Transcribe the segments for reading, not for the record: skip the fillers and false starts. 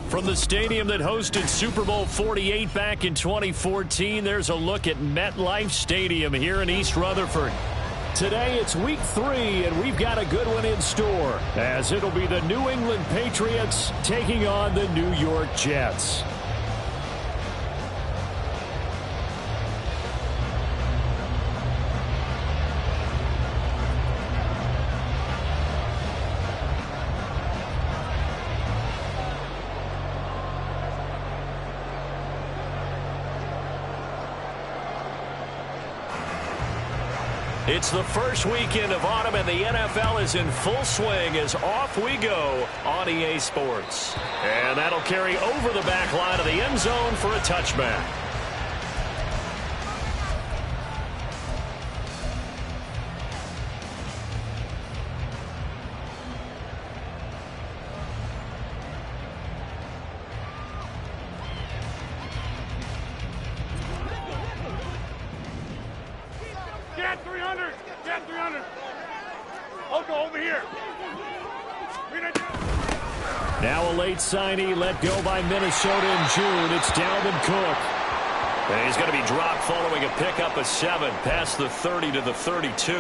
From the stadium that hosted Super Bowl 48 back in 2014, there's a look at MetLife Stadium here in East Rutherford. Today it's week 3, and we've got a good one in store, as it'll be the New England Patriots taking on the New York Jets. It's the first weekend of autumn, and the NFL is in full swing as off we go on EA Sports. And that'll carry over the back line of the end zone for a touchback. Get 300! Get 300! I'll go over here. Now a late signee let go by Minnesota in June. It's Dalvin Cook. And he's going to be dropped following a pickup of 7 past the 30 to the 32.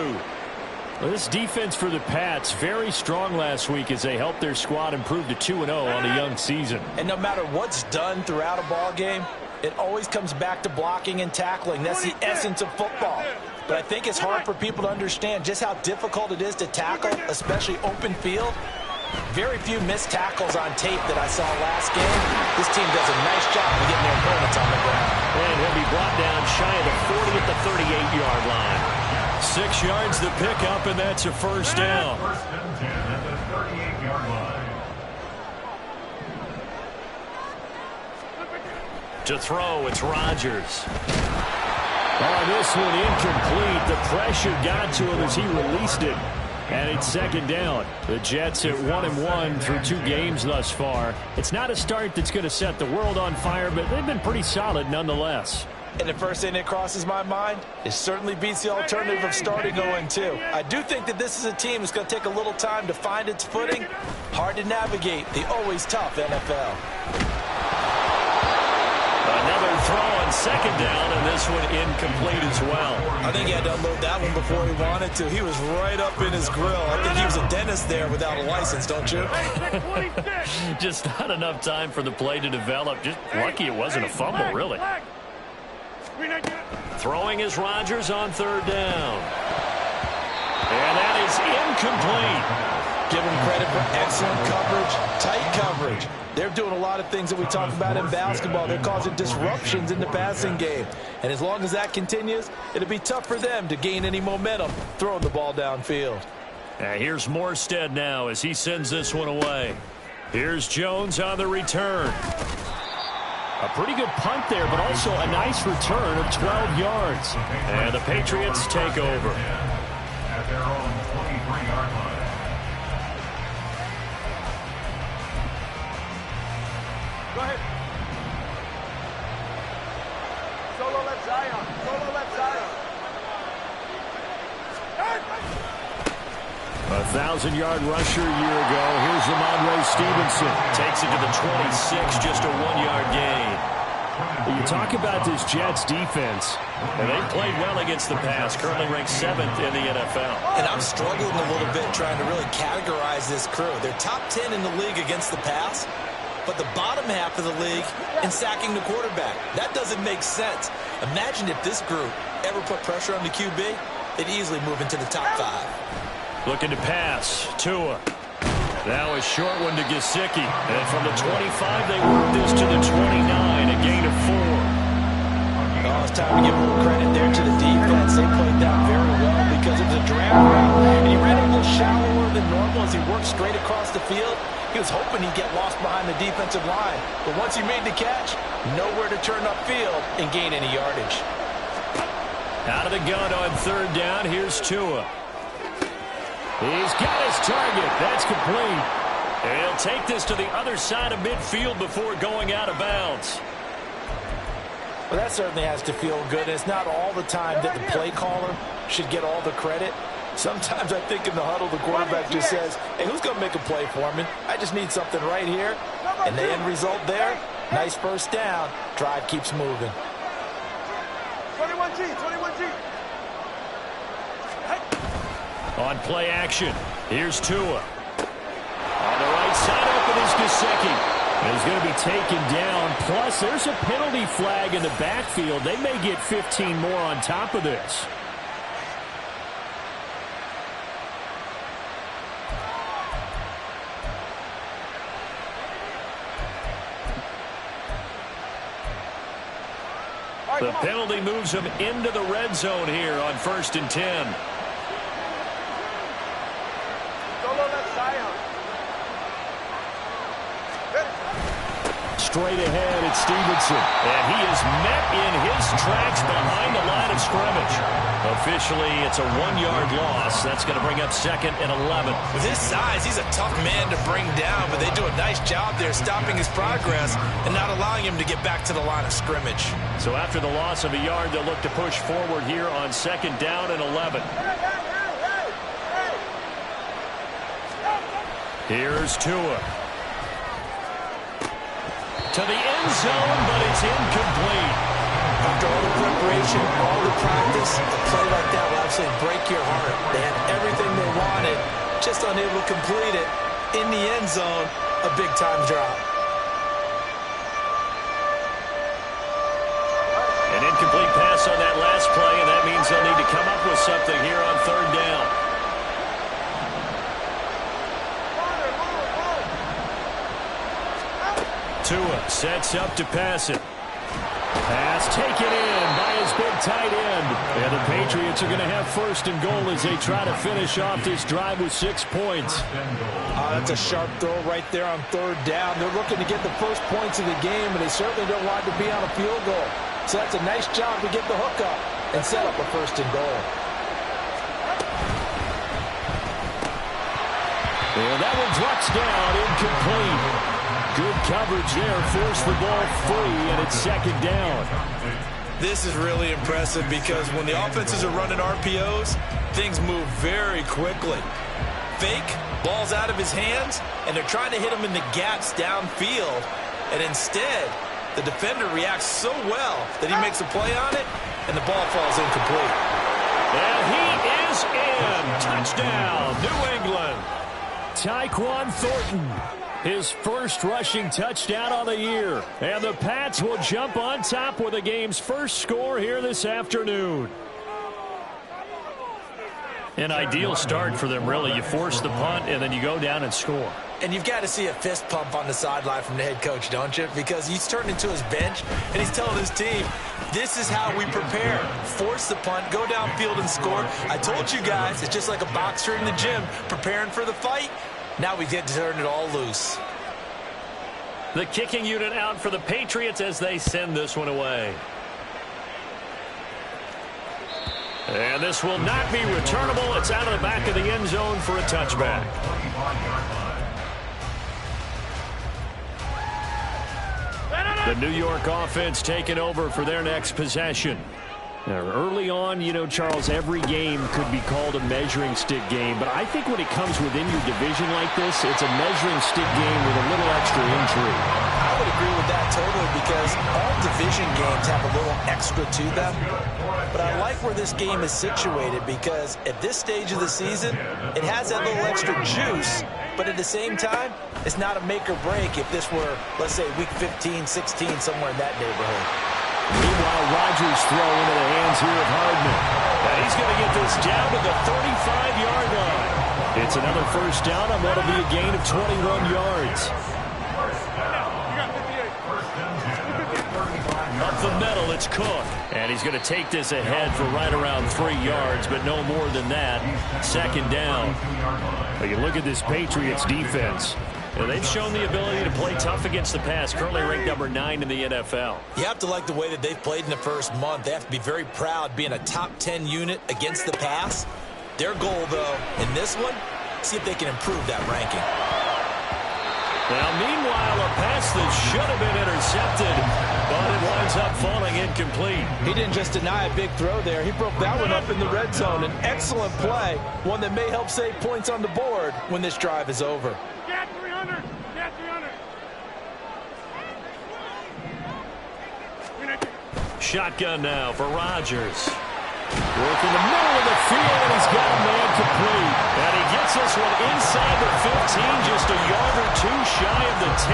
Well, this defense for the Pats, very strong last week as they helped their squad improve to 2-0 on the young season. And no matter what's done throughout a ball game, it always comes back to blocking and tackling. That's the essence of football. But I think it's hard for people to understand just how difficult it is to tackle, especially open field. Very few missed tackles on tape that I saw last game. This team does a nice job of getting their opponents on the ground. And he'll be brought down shy of the 40 at the 38-yard line. 6 yards the pickup, and that's a first down. First and 10 at the 38-yard line. To throw, it's Rodgers. Oh, this one incomplete. The pressure got to him as he released it. And it's second down. The Jets at 1-1 through 2 games thus far. It's not a start that's going to set the world on fire, but they've been pretty solid nonetheless. And the first thing that crosses my mind, it certainly beats the alternative of starting 0-2. I do think that this is a team that's going to take a little time to find its footing. Hard to navigate the always tough NFL. Another throw on second down, and this one incomplete as well. I think he had to unload that one before he wanted to. He was right up in his grill. I think he was a dentist there without a license, don't you? Just not enough time for the play to develop. Just lucky it wasn't a fumble, really. Throwing is Rodgers on third down. And that is incomplete. Give him credit for excellent coverage, tight coverage. They're doing a lot of things that we talk about in basketball. They're causing disruptions in the passing game. And as long as that continues, it'll be tough for them to gain any momentum throwing the ball downfield. Here's Morstead now as he sends this one away. Here's Jones on the return. A pretty good punt there, but also a nice return of 12 yards. And the Patriots take over. At their own 23-yard line. Go ahead. Solo left Zion. Solo left Zion. 1,000-yard rusher a year ago. Here's Ramondre Stevenson. Takes it to the 26, just a 1-yard gain. You talk about this Jets defense, and they've played well against the pass, currently ranked 7th in the NFL. And I'm struggling a little bit trying to really categorize this crew. They're top 10 in the league against the pass, but the bottom half of the league in sacking the quarterback. That doesn't make sense. Imagine if this group ever put pressure on the QB, they'd easily move into the top 5. Looking to pass. Tua. Now a short one to Gesicki. And from the 25, they work this to the 29, a gain of 4. Oh, it's time to give a little credit there to the defense. They played that very well because it was a drag route. And he ran a little shallower than normal as he worked straight across the field. He was hoping he'd get lost behind the defensive line. But once he made the catch, nowhere to turn upfield and gain any yardage. Out of the gun on third down, here's Tua. He's got his target. That's complete. And he'll take this to the other side of midfield before going out of bounds. Well, that certainly has to feel good. It's not all the time that the play caller should get all the credit. Sometimes I think in the huddle, the quarterback just says, hey, who's going to make a play for me? I just need something right here. And the end result there, nice first down. Drive keeps moving. 21G, 21G. On play action, here's Tua. On the right side, open is Gesicki. He's going to be taken down. Plus, there's a penalty flag in the backfield. They may get 15 more on top of this. The penalty moves him into the red zone here on 1st and 10. Straight ahead, it's Stevenson. And he is met in his tracks behind the line of scrimmage. Officially, it's a 1-yard loss. That's going to bring up 2nd and 11. With his size, he's a tough man to bring down, but they do a nice job there stopping his progress and not allowing him to get back to the line of scrimmage. So after the loss of a yard, they'll look to push forward here on 2nd down and 11. Here's Tua. To the end zone, but it's incomplete. After all the preparation, all the practice, a play like that will absolutely break your heart. They had everything they wanted, just unable to complete it. In the end zone, a big-time drop. An incomplete pass on that last play, and that means they'll need to come up with something here on 3rd down. Tua sets up to pass it. Pass taken in by his big tight end. And the Patriots are going to have 1st and goal as they try to finish off this drive with 6 points. That's a sharp throw right there on 3rd down. They're looking to get the first points of the game, and they certainly don't want to be on a field goal. So that's a nice job to get the hook up and set up a 1st and goal. And that one drops down, incomplete. Good coverage there, forced the ball free, and it's 2nd down. This is really impressive because when the offenses are running RPOs, things move very quickly. Fake, ball's out of his hands, and they're trying to hit him in the gaps downfield. And instead, the defender reacts so well that he makes a play on it, and the ball falls incomplete. And he is in. Touchdown, New England. Tyquan Thornton. His first rushing touchdown on the year. And the Pats will jump on top with the game's first score here this afternoon. An ideal start for them, really. You force the punt, and then you go down and score. And you've got to see a fist pump on the sideline from the head coach, don't you? Because he's turned into his bench, and he's telling his team, this is how we prepare. Force the punt, go downfield and score. I told you guys, it's just like a boxer in the gym preparing for the fight. Now we get to turn it all loose. The kicking unit out for the Patriots as they send this one away. And this will not be returnable. It's out of the back of the end zone for a touchback. The New York offense taking over for their next possession. Now, early on, you know, Charles, every game could be called a measuring stick game. But I think when it comes within your division like this, it's a measuring stick game with a little extra intrigue. I would agree with that totally because all division games have a little extra to them. But I like where this game is situated because at this stage of the season, it has that little extra juice. But at the same time, it's not a make or break if this were, let's say, week 15, 16, somewhere in that neighborhood. Meanwhile, Rodgers throw into the hands here of Hardman. And he's going to get this down to the 35-yard line. It's another first down on what will be a gain of 21 yards. Up the middle, it's Cook. And he's going to take this ahead for right around 3 yards, but no more than that. 2nd down. But you look at this Patriots defense. And they've shown the ability to play tough against the pass, currently ranked number 9 in the NFL. You have to like the way that they've played in the first month. They have to be very proud being a top 10 unit against the pass. Their goal, though, in this one, see if they can improve that ranking. Now, meanwhile, a pass that should have been intercepted, but it winds up falling incomplete. He didn't just deny a big throw there. He broke that one up in the red zone. An excellent play, one that may help save points on the board when this drive is over. Get 300. Get 300. Shotgun now for Rodgers. Working the middle of the field, and he's got a man complete. And he gets this one inside the 15, just a yard or two shy of the 10.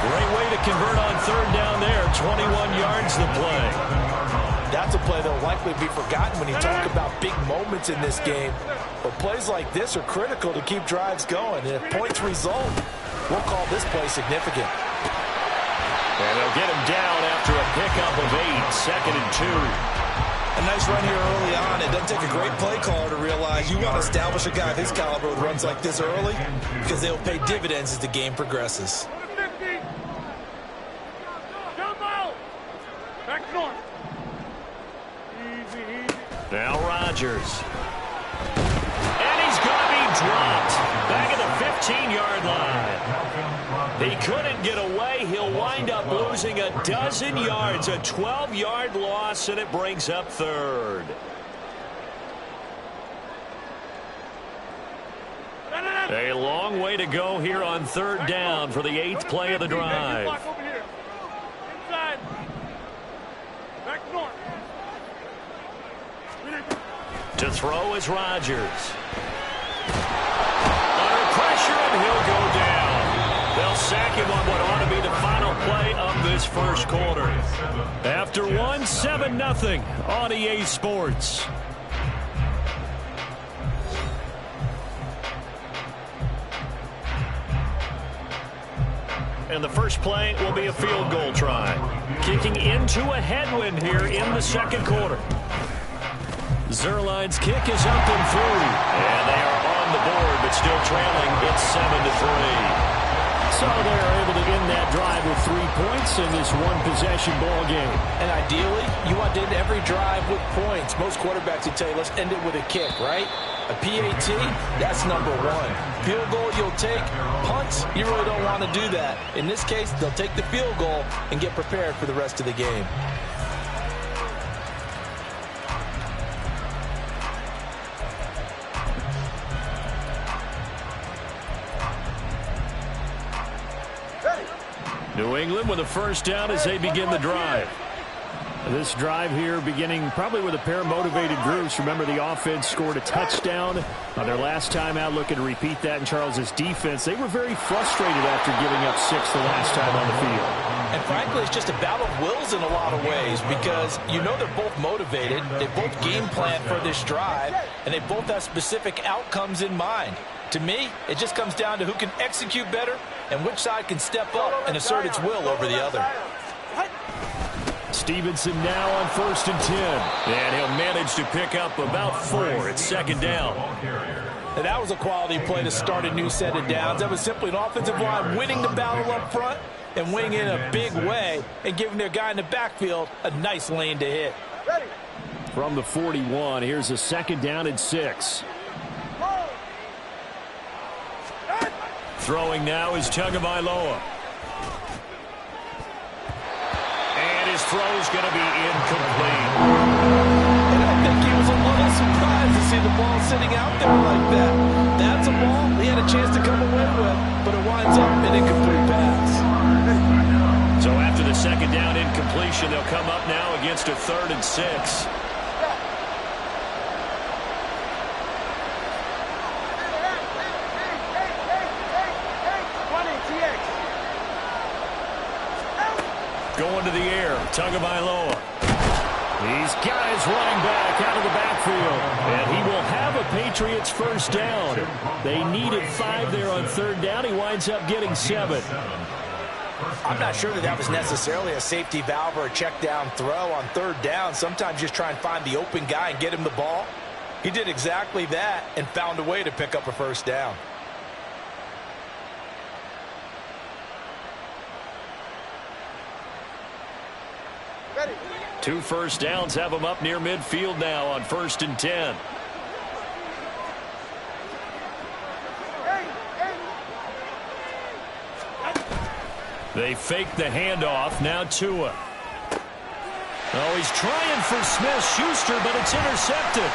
Great way to convert on third down there. 21 yards the play. That's a play that will likely be forgotten when you talk about big moments in this game. But plays like this are critical to keep drives going. And if points result, we'll call this play significant. And they'll get him down after a pickup of 8, 2nd and 2. A nice run here early on. It doesn't take a great play caller to realize you want to establish a guy of his caliber with runs like this early because they'll pay dividends as the game progresses. Now Rodgers. And he's going to be dropped back at the 15-yard line. He couldn't get away. He'll wind up losing a dozen yards, a 12-yard loss, and it brings up third. A long way to go here on third down for the 8th play of the drive. To throw is Rodgers. Under pressure, and he'll go down. They'll sack him on what ought to be the final play of this first quarter. After 7-0 on EA Sports. And the first play will be a field goal try. Kicking into a headwind here in the second quarter. Zerline's kick is up and through. And they are on the board, but still trailing. It's 7-3. So they're able to end that drive with 3 points in this one-possession ball game. And ideally, you want to end every drive with points. Most quarterbacks would tell you, let's end it with a kick, right? A PAT, that's number 1. Field goal you'll take. Punts, you really don't want to do that. In this case, they'll take the field goal and get prepared for the rest of the game. New England with a first down as they begin the drive. This drive here beginning probably with a pair of motivated groups. Remember, the offense scored a touchdown on their last time out, looking to repeat that in Charles's defense. They were very frustrated after giving up 6 the last time on the field. And frankly, it's just a battle of wills in a lot of ways because you know they're both motivated. They both game plan for this drive, and they both have specific outcomes in mind. To me, it just comes down to who can execute better and which side can step up and assert its will over the other. Stevenson now on 1st and 10. And he'll manage to pick up about 4 at second down. And that was a quality play to start a new set of downs. That was simply an offensive line winning the battle up front and winning in a big way and giving their guy in the backfield a nice lane to hit. From the 41, here's a 2nd down and 6. Throwing now is Tagovailoa. And his throw's going to be incomplete. And I think he was a little surprised to see the ball sitting out there like that. That's a ball he had a chance to come away with, but it winds up an incomplete pass. So after the 2nd down incompletion, they'll come up now against a 3rd and 6. Going to the air, Tagovailoa. He's got his running back out of the backfield. And he will have a Patriots first down. They needed 5 there on 3rd down. He winds up getting 7. I'm not sure that was necessarily a safety valve or a check down throw on 3rd down. Sometimes just try and find the open guy and get him the ball. He did exactly that and found a way to pick up a first down. 2 first downs have them up near midfield now on 1st and 10. They fake the handoff. Now Tua. Oh, he's trying for Smith-Schuster, but it's intercepted.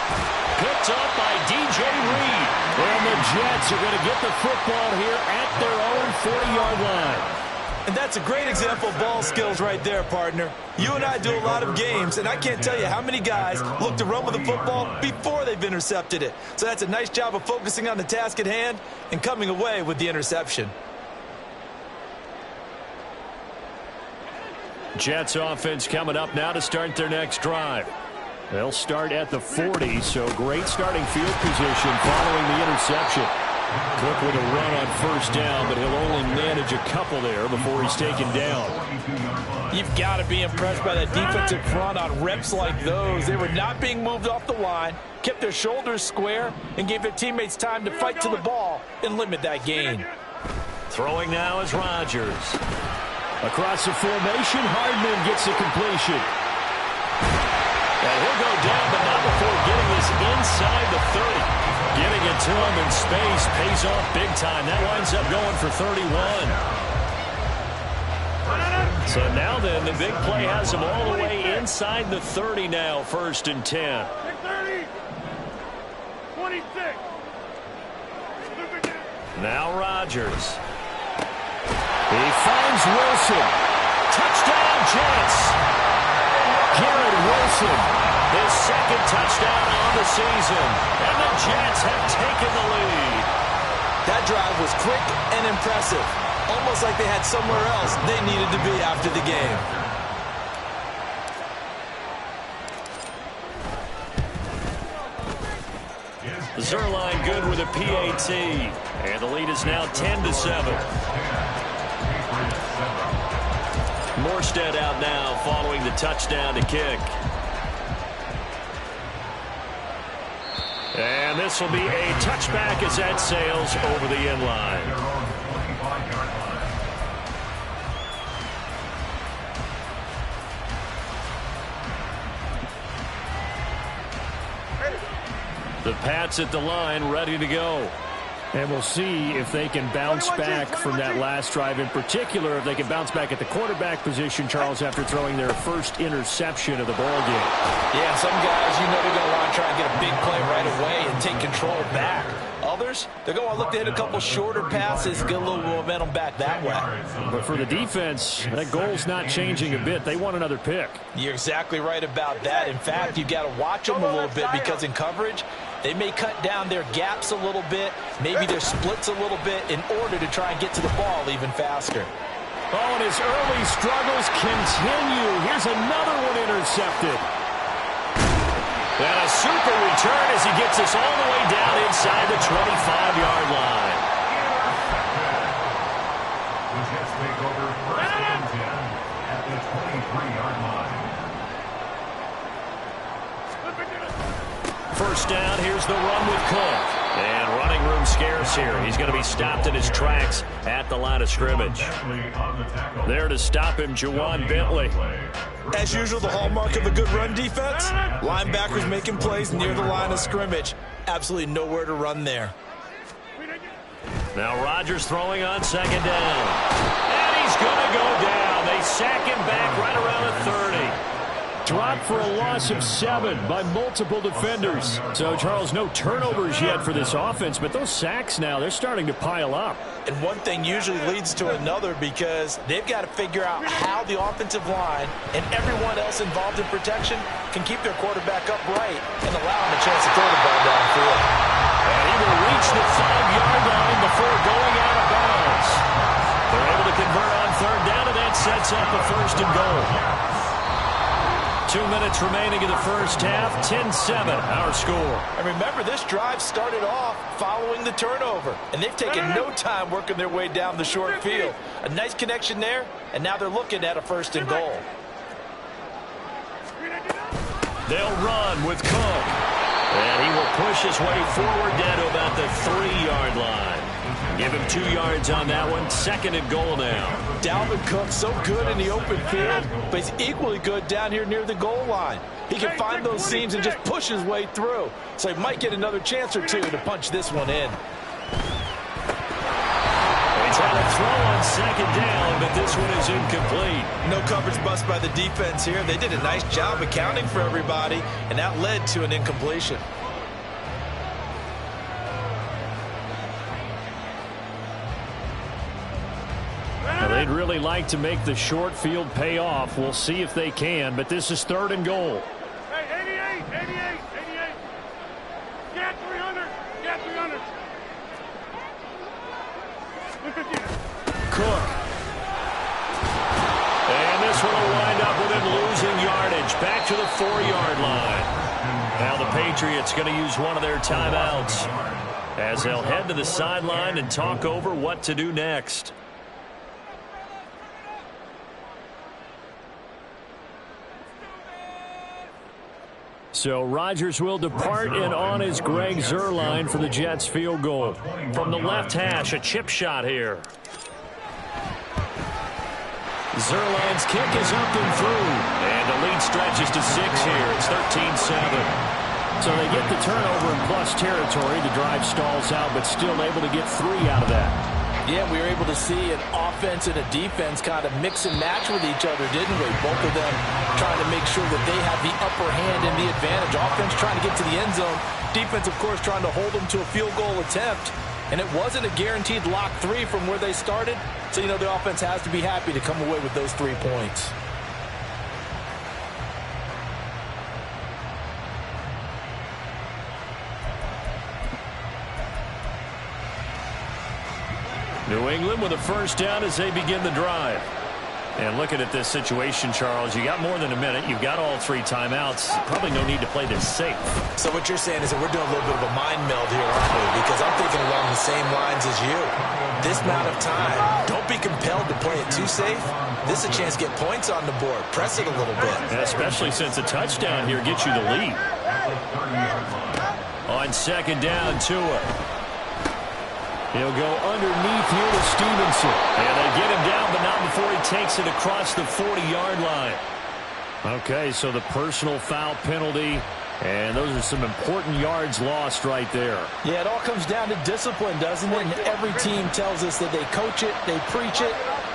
Picked up by DJ Reed. And the Jets are going to get the football here at their own 40-yard line. And that's a great example of ball skills right there, partner. You and I do a lot of games, and I can't tell you how many guys look to run with the football before they've intercepted it. So that's a nice job of focusing on the task at hand and coming away with the interception. Jets offense coming up now to start their next drive. They'll start at the 40, so great starting field position following the interception. Cook with a run on 1st down, but he'll only manage a couple there before he's taken down. You've got to be impressed by that defensive front on reps like those. They were not being moved off the line, kept their shoulders square, and gave their teammates time to fight to the ball and limit that gain. Throwing now is Rodgers. Across the formation, Hardman gets the completion. And he'll go down, but not before getting this inside the 30. Getting it to him in space pays off big time. That winds up going for 31. So now then, the big play has him all the way inside the 30 now, 1st and 10. 30, 26. Now Rodgers. He finds Wilson. Touchdown, Jets. Garrett Wilson, his 2nd touchdown on the season. And the Jets have taken the lead. That drive was quick and impressive. Almost like they had somewhere else they needed to be after the game. Zerline good with a PAT. And the lead is now 10-7. Morstead out now following the touchdown to kick. And this will be a touchback as that sails over the end line. The Pats at the line, ready to go. And we'll see if they can bounce back from that last drive. In particular, if they can bounce back at the quarterback position, Charles, after throwing their first interception of the ball game. Yeah, some guys, you know, they're going to want to try and get a big play right away and take control back. Others, they're going to look to hit a couple shorter passes, get a little momentum back that way. But for the defense, that goal's not changing a bit. They want another pick. You're exactly right about that. In fact, you've got to watch them a little bit because in coverage, they may cut down their gaps a little bit, maybe their splits a little bit in order to try and get to the ball even faster. Oh, and his early struggles continue. Here's another one intercepted. And a super return as he gets us all the way down inside the 25-yard line. The Jets take over 1st and 10 at the 23-yard line. First down, here's the run with Cook. And running room scarce here. He's going to be stopped in his tracks at the line of scrimmage. There to stop him, Juwan Bentley. As usual, the hallmark of a good run defense, linebackers making plays near the line of scrimmage. Absolutely nowhere to run there. Now Rodgers throwing on 2nd down. And he's going to go down. They sack him back right around the 30. Dropped for a loss of 7 by multiple defenders. So, Charles, no turnovers yet for this offense, but those sacks now, they're starting to pile up. And one thing usually leads to another because they've got to figure out how the offensive line and everyone else involved in protection can keep their quarterback upright and allow him a chance to throw the ball downfield. And he will reach the 5-yard line before going out of bounds. They're able to convert on 3rd down, and that sets up a 1st and goal. 2 minutes remaining in the first half, 10-7, our score. And remember, this drive started off following the turnover, and they've taken no time working their way down the short field. A nice connection there, and now they're looking at a 1st and goal. They'll run with Cook, and he will push his way forward down to about the 3-yard line. Give him 2 yards on that one. 2nd and goal now. Dalvin Cook so good in the open field, but he's equally good down here near the goal line. He can find those seams and just push his way through. So he might get another chance or two to punch this one in. He's had a throw on 2nd down, but this one is incomplete. No coverage bust by the defense here. They did a nice job accounting for everybody, and that led to an incompletion. Now, they'd really like to make the short field pay off. We'll see if they can, but this is 3rd and goal. Hey, 88, 88, 88. Get 300, get 300. Cook. And this one will wind up with him losing yardage. Back to the 4-yard line. Now the Patriots going to use one of their timeouts as they'll head to the sideline and talk over what to do next. So Rodgers will depart, and on is Greg Zuerlein for the Jets field goal. From the left hash, a chip shot here. Zuerlein's kick is up and through. And the lead stretches to 6 here. It's 13-7. So they get the turnover in plus territory. The drive stalls out, but still able to get 3 out of that. Yeah, we were able to see an offense and a defense kind of mix and match with each other, didn't we? Both of them trying to make sure that they have the upper hand and the advantage. Offense trying to get to the end zone. Defense, of course, trying to hold them to a field goal attempt. And it wasn't a guaranteed lock 3 from where they started. So, you know, the offense has to be happy to come away with those 3 points. New England with a first down as they begin the drive. And looking at this situation, Charles, you got more than a minute. You've got all 3 timeouts. Probably no need to play this safe. So what you're saying is that we're doing a little bit of a mind meld here, aren't we? Because I'm thinking along the same lines as you. This amount of time, don't be compelled to play it too safe. This is a chance to get points on the board. Press it a little bit. And especially since a touchdown here gets you the lead. On 2nd down, Tua. He'll go underneath here to Stevenson. And they get him down, but not before he takes it across the 40-yard line. Okay, so the personal foul penalty, and those are some important yards lost right there. Yeah, it all comes down to discipline, doesn't it? And every team tells us that they coach it, they preach it.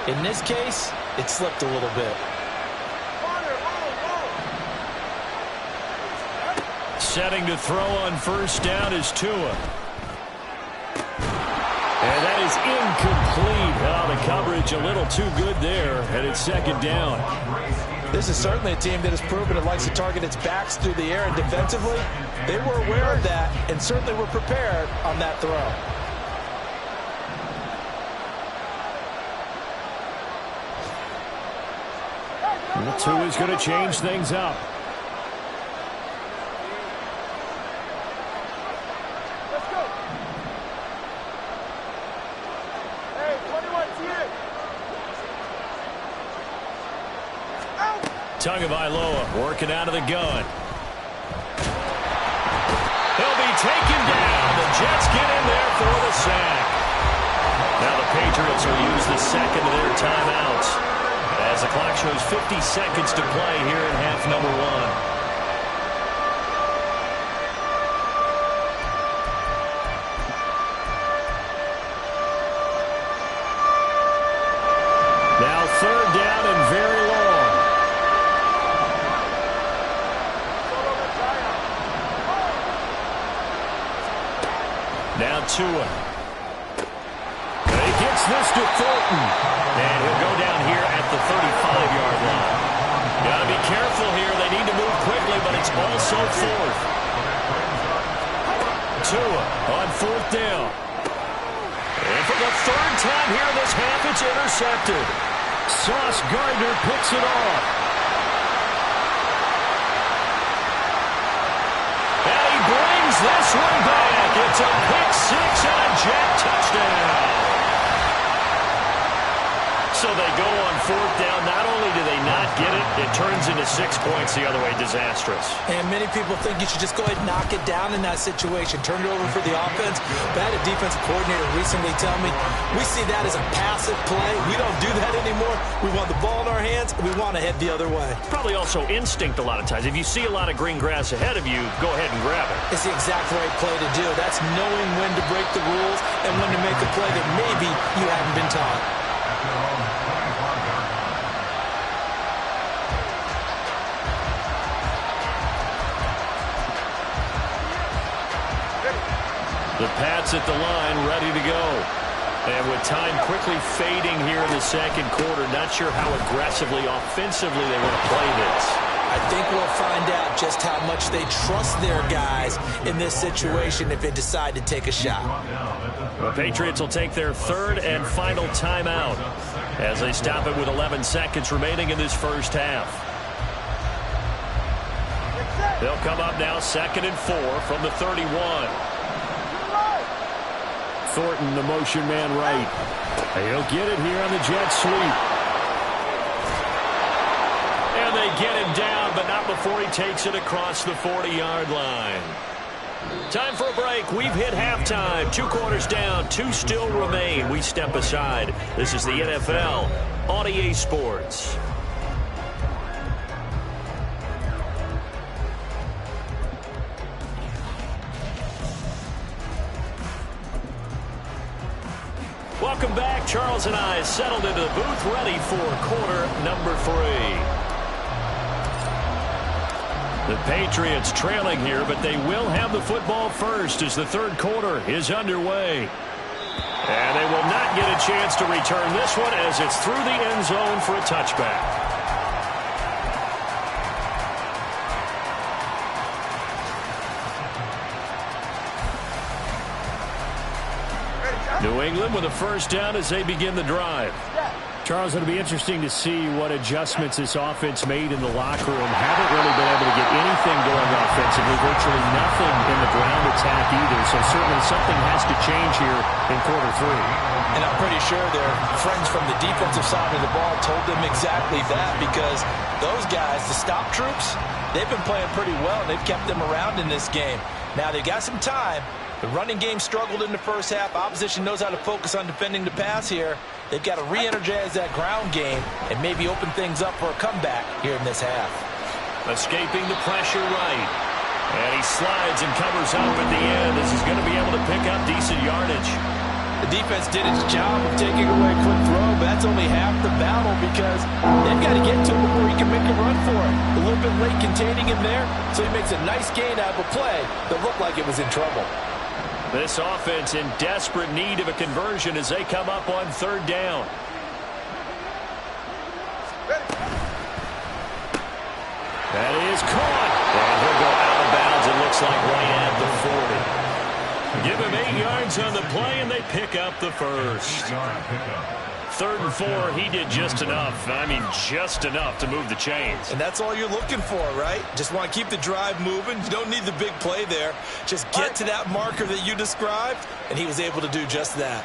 In this case, it slipped a little bit. Setting to throw on 1st down is Tua. And that is incomplete. Oh, the coverage a little too good there, and it's 2nd down. This is certainly a team that has proven it likes to target its backs through the air, and defensively, they were aware of that and certainly were prepared on that throw. And Tua is going to change things up. Tagovailoa working out of the gun. He'll be taken down. The Jets get in there for the sack. Now the Patriots will use the 2nd of their timeouts as the clock shows 50 seconds to play here in half number 1. Now 3rd down and very long. Now Tua. He gets this to Thornton. And he'll go down here at the 35-yard line. Got to be careful here. They need to move quickly, but it's also 4th. Tua on 4th down. And for the 3rd time here in this half, it's intercepted. Sauce Gardner picks it off. And he brings this one back. It's a pick 6 and a Jet touchdown. So they go on 4th down. Not only do they not get it. It turns into 6 points the other way. Disastrous. And many people think you should just go ahead and knock it down in that situation. Turn it over for the offense. But I had a defensive coordinator recently tell me, we see that as a passive play. We don't do that anymore. We want the ball in our hands, and we want to head the other way. Probably also instinct a lot of times. If you see a lot of green grass ahead of you, go ahead and grab it. It's the exact right play to do. That's knowing when to break the rules and when to make a play that maybe you haven't been taught. The Pats at the line, ready to go. And with time quickly fading here in the second quarter, not sure how aggressively, offensively they want to play this. I think we'll find out just how much they trust their guys in this situation if they decide to take a shot. The Patriots will take their third and final timeout as they stop it with 11 seconds remaining in this first half. They'll come up now 2nd and 4 from the 31. Thornton, the motion man right. He'll get it here on the jet sweep. And they get him down, but not before he takes it across the 40-yard line. Time for a break. We've hit halftime. 2 quarters down, 2 still remain. We step aside. This is the NFL on EA Sports. Welcome back. Charles and I settled into the booth, ready for quarter number 3. The Patriots trailing here, but they will have the football first as the third quarter is underway. And they will not get a chance to return this one as it's through the end zone for a touchback. New England with a first down as they begin the drive. Charles, it'll be interesting to see what adjustments this offense made in the locker room. Haven't really been able to get anything going offensively, virtually nothing in the ground attack either. So certainly something has to change here in quarter 3. And I'm pretty sure their friends from the defensive side of the ball told them exactly that, because those guys, the stop troops, they've been playing pretty well. They've kept them around in this game. Now they've got some time. The running game struggled in the first half. Opposition knows how to focus on defending the pass here. They've got to re-energize that ground game and maybe open things up for a comeback here in this half. Escaping the pressure right. And he slides and covers up at the end as he's going to be able to pick up decent yardage. The defense did its job of taking away a quick throw, but that's only half the battle because they've got to get to him before he can make a run for it. A little bit late containing him there, so he makes a nice gain out of a play that looked like it was in trouble. This offense in desperate need of a conversion as they come up on third down. That is caught. And he'll go out of bounds, it looks like right at the 40. Give him 8 yards on the play, and they pick up the first. 3rd and 4, he did just enough. I mean, just enough to move the chains. And that's all you're looking for, right? Just want to keep the drive moving. You don't need the big play there. Just get to that marker that you described, and he was able to do just that.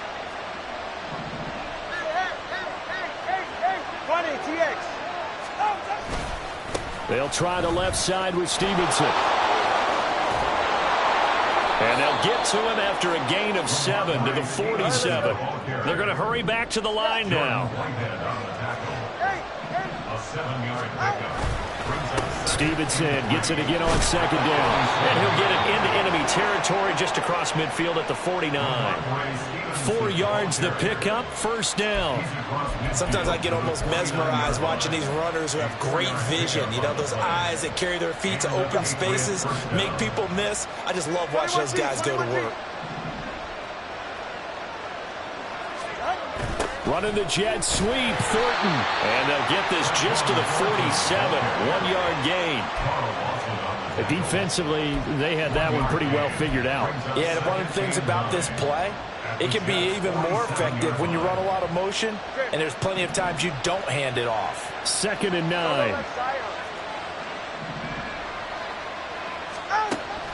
They'll try the left side with Stevenson. And they'll get to him after a gain of 7 to the 47. They're going to hurry back to the line now. Stevenson gets it again on 2nd down. And he'll get it into enemy territory just across midfield at the 49. 4 yards the pickup, first down. Sometimes I get almost mesmerized watching these runners who have great vision. You know, those eyes that carry their feet to open spaces, make people miss. I just love watching those guys go to work. Running the jet sweep, Thornton. And they'll get this just to the 47, 1-yard gain. Defensively, they had that one pretty well figured out. Yeah, and one of the things about this play, it can be even more effective when you run a lot of motion, and there's plenty of times you don't hand it off. 2nd and 9.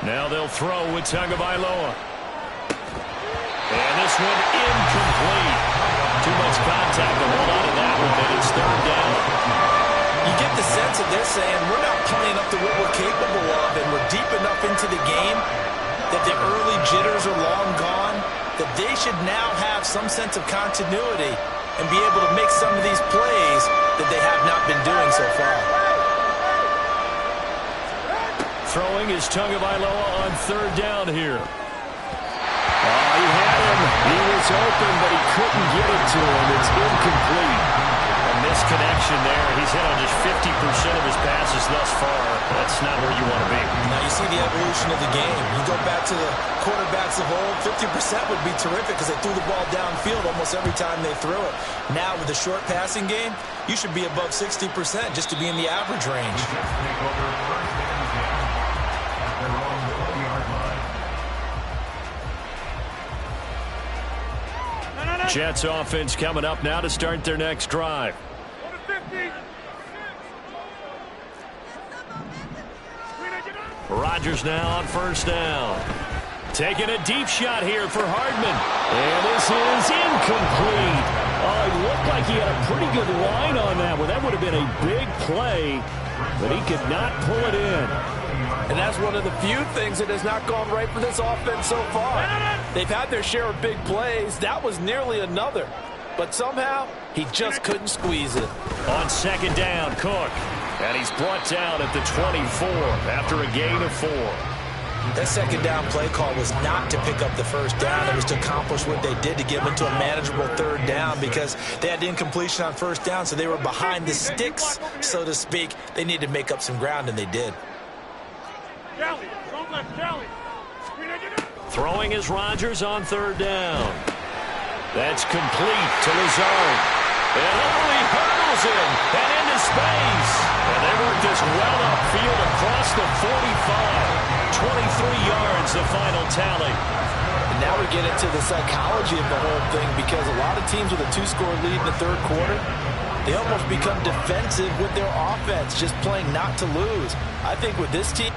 Now they'll throw with Tagovailoa. And this one incomplete. Too much contact to hold on to that one, and it's 3rd down. You get the sense that they're saying we're not playing up to what we're capable of, and we're deep enough into the game that the early jitters are long gone, that they should now have some sense of continuity and be able to make some of these plays that they have not been doing so far. Throwing is Tagovailoa on third down here. Oh, he had him. He was open, but he couldn't get it to him. It's incomplete. A misconnection there. He's hit on just 50% of his passes thus far. That's not where you want to be. Now you see the evolution of the game. You go back to the quarterbacks of old, 50% would be terrific because they threw the ball downfield almost every time they threw it. Now with the short passing game, you should be above 60% just to be in the average range. Jets offense coming up now to start their next drive. Rodgers now on first down. Taking a deep shot here for Hardman. And this is incomplete. Oh, it looked like he had a pretty good line on that one. That would have been a big play, but he could not pull it in. And that's one of the few things that has not gone right for this offense so far. They've had their share of big plays. That was nearly another. But somehow, he just couldn't squeeze it. On second down, Cook. And he's brought down at the 24 after a gain of 4. That second down play call was not to pick up the first down. It was to accomplish what they did to get them into a manageable third down because they had incompletion on first down, so they were behind the sticks, so to speak. They needed to make up some ground, and they did. Throwing is Rodgers on third down. That's complete to Lazard. And he hurdles him and into space. And they work this well upfield across the 45. 23 yards, the final tally. And now we get into the psychology of the whole thing because a lot of teams with a 2-score lead in the third quarter, they almost become defensive with their offense, just playing not to lose. I think with this team,